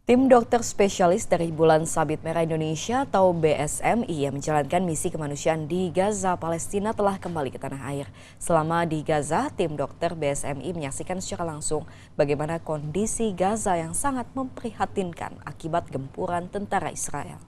Tim dokter spesialis dari Bulan Sabit Merah Indonesia atau BSMI yang menjalankan misi kemanusiaan di Gaza, Palestina telah kembali ke tanah air. Selama di Gaza, tim dokter BSMI menyaksikan secara langsung bagaimana kondisi Gaza yang sangat memprihatinkan akibat gempuran tentara Israel.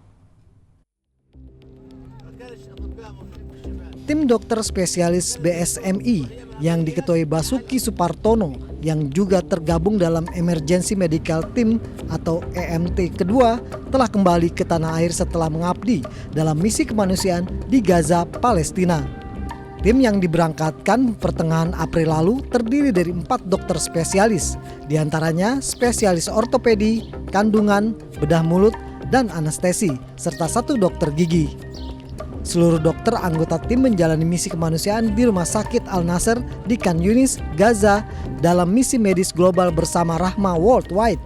Tim dokter spesialis BSMI yang diketuai Basuki Supartono yang juga tergabung dalam Emergency Medical Team atau EMT kedua telah kembali ke tanah air setelah mengabdi dalam misi kemanusiaan di Gaza, Palestina. Tim yang diberangkatkan pertengahan April lalu terdiri dari 4 dokter spesialis, diantaranya spesialis ortopedi, kandungan, bedah mulut, dan anestesi, serta 1 dokter gigi. Seluruh dokter anggota tim menjalani misi kemanusiaan di Rumah Sakit Al-Nasr di Khan Yunis, Gaza dalam misi medis global bersama Rahma Worldwide.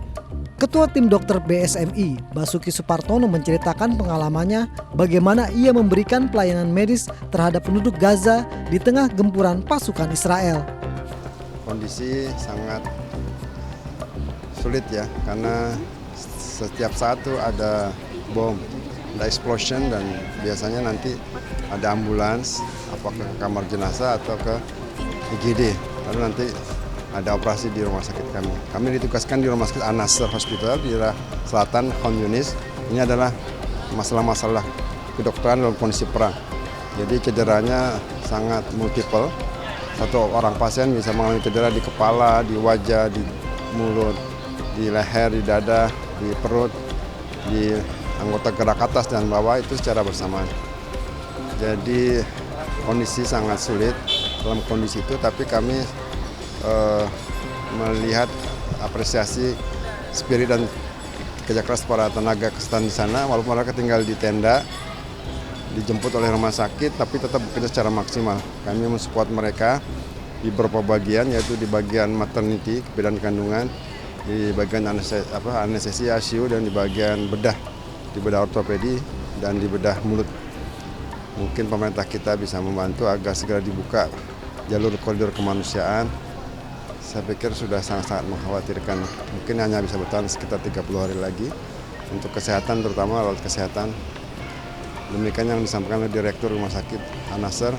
Ketua tim dokter BSMI, Basuki Supartono menceritakan pengalamannya bagaimana ia memberikan pelayanan medis terhadap penduduk Gaza di tengah gempuran pasukan Israel. Kondisi sangat sulit ya, karena setiap saat tuh ada bom, ada explosion, dan biasanya nanti ada ambulans apakah ke kamar jenazah atau ke IGD, lalu nanti ada operasi di rumah sakit kami. Kami ditugaskan di Rumah Sakit Al-Nasr Hospital di daerah selatan Khan Yunis. Ini adalah masalah-masalah kedokteran dalam kondisi perang. Jadi cederanya sangat multiple. Satu orang pasien bisa mengalami cedera di kepala, di wajah, di mulut, di leher, di dada, di perut, di anggota gerak atas dan bawah, itu secara bersamaan. Jadi kondisi sangat sulit dalam kondisi itu, tapi kami melihat apresiasi spirit dan kerja keras para tenaga kesehatan di sana, walaupun mereka tinggal di tenda, dijemput oleh rumah sakit, tapi tetap bekerja secara maksimal. Kami mensupport mereka di beberapa bagian, yaitu di bagian maternity, kebidanan kandungan, di bagian anestesi ICU, dan di bagian bedah, di bedah ortopedi dan di bedah mulut. Mungkin pemerintah kita bisa membantu agar segera dibuka jalur koridor kemanusiaan. Saya pikir sudah sangat-sangat mengkhawatirkan. Mungkin hanya bisa bertahan sekitar 30 hari lagi untuk kesehatan, terutama alat kesehatan. Demikian yang disampaikan oleh Direktur Rumah Sakit Al-Nasr.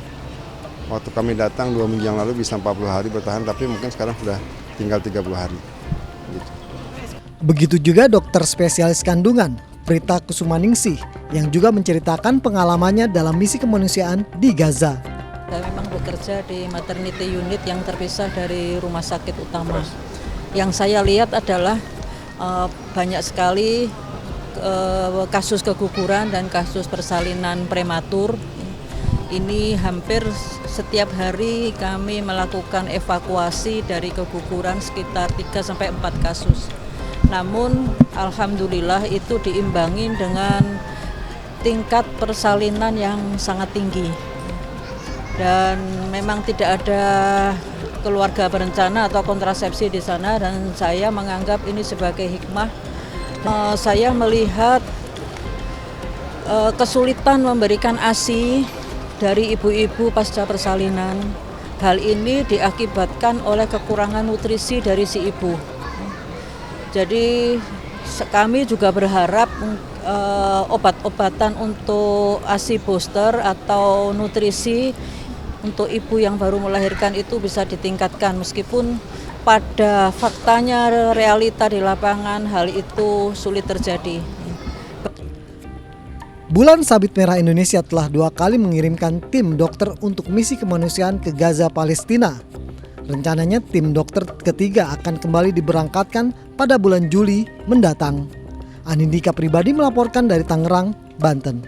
Waktu kami datang 2 minggu yang lalu bisa 40 hari bertahan, tapi mungkin sekarang sudah tinggal 30 hari. Gitu. Begitu juga dokter spesialis kandungan, Prita Kusumaningsih, yang juga menceritakan pengalamannya dalam misi kemanusiaan di Gaza. Saya memang bekerja di maternity unit yang terpisah dari rumah sakit utama. Yang saya lihat adalah banyak sekali kasus keguguran dan kasus persalinan prematur. Ini hampir setiap hari kami melakukan evakuasi dari keguguran sekitar 3-4 kasus. Namun alhamdulillah itu diimbangi dengan tingkat persalinan yang sangat tinggi. Dan memang tidak ada keluarga berencana atau kontrasepsi di sana, dan saya menganggap ini sebagai hikmah. Saya melihat kesulitan memberikan ASI dari ibu-ibu pasca persalinan. Hal ini diakibatkan oleh kekurangan nutrisi dari si ibu. Jadi kami juga berharap obat-obatan untuk ASI booster atau nutrisi untuk ibu yang baru melahirkan itu bisa ditingkatkan, meskipun pada faktanya realita di lapangan hal itu sulit terjadi. Bulan Sabit Merah Indonesia telah 2 kali mengirimkan tim dokter untuk misi kemanusiaan ke Gaza, Palestina. Rencananya tim dokter ketiga akan kembali diberangkatkan pada bulan Juli mendatang. Anindika Pribadi melaporkan dari Tangerang, Banten.